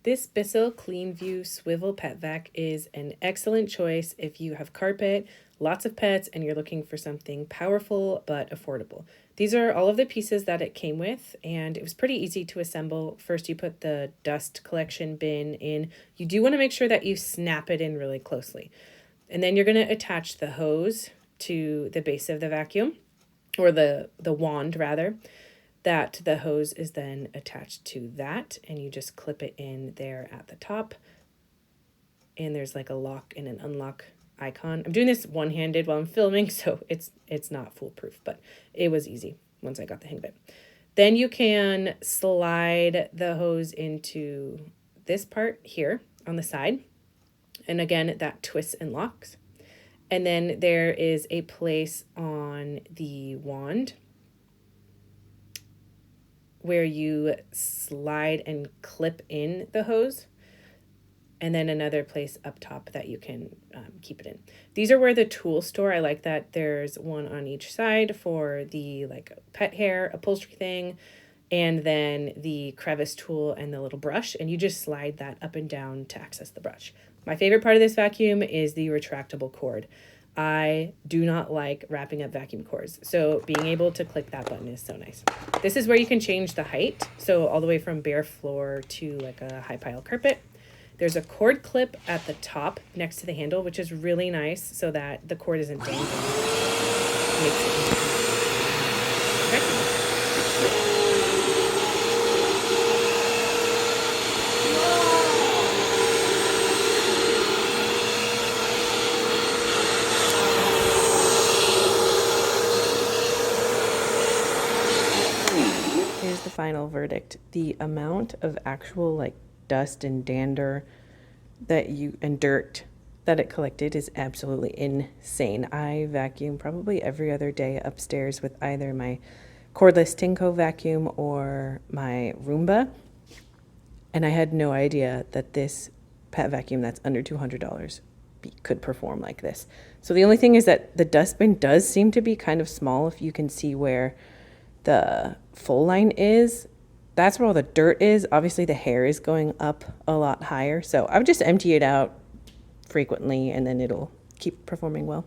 This Bissell CleanView Swivel Pet Vac is an excellent choice if you have carpet, lots of pets, and you're looking for something powerful but affordable. These are all of the pieces that it came with, and it was pretty easy to assemble. First, you put the dust collection bin in. You do want to make sure that you snap it in really closely. And then you're going to attach the hose to the base of the vacuum, or the wand rather. That the hose is then attached to that, and you just clip it in there at the top. And there's like a lock and an unlock icon. I'm doing this one-handed while I'm filming, so it's not foolproof, but it was easy once I got the hang of it. Then you can slide the hose into this part here on the side. And again, that twists and locks. And then there is a place on the wand where you slide and clip in the hose, and then another place up top that you can keep it in. These are where the tools store. I like that there's one on each side for the like pet hair upholstery thing, and then the crevice tool and the little brush, and you just slide that up and down to access the brush. My favorite part of this vacuum is the retractable cord. I do not like wrapping up vacuum cords, so being able to click that button is so nice. This is where you can change the height, so all the way from bare floor to like a high pile carpet. There's a cord clip at the top next to the handle, which is really nice so that the cord isn't dangling. Makes it easy. Here's the final verdict. The amount of actual like dust and dander and dirt that it collected is absolutely insane. I vacuum probably every other day upstairs with either my cordless Tinko vacuum or my Roomba. And I had no idea that this pet vacuum that's under $200 could perform like this. So the only thing is that the dustbin does seem to be kind of small. If you can see where the full line is, that's where all the dirt is. Obviously the hair is going up a lot higher, so I would just empty it out frequently and then it'll keep performing well.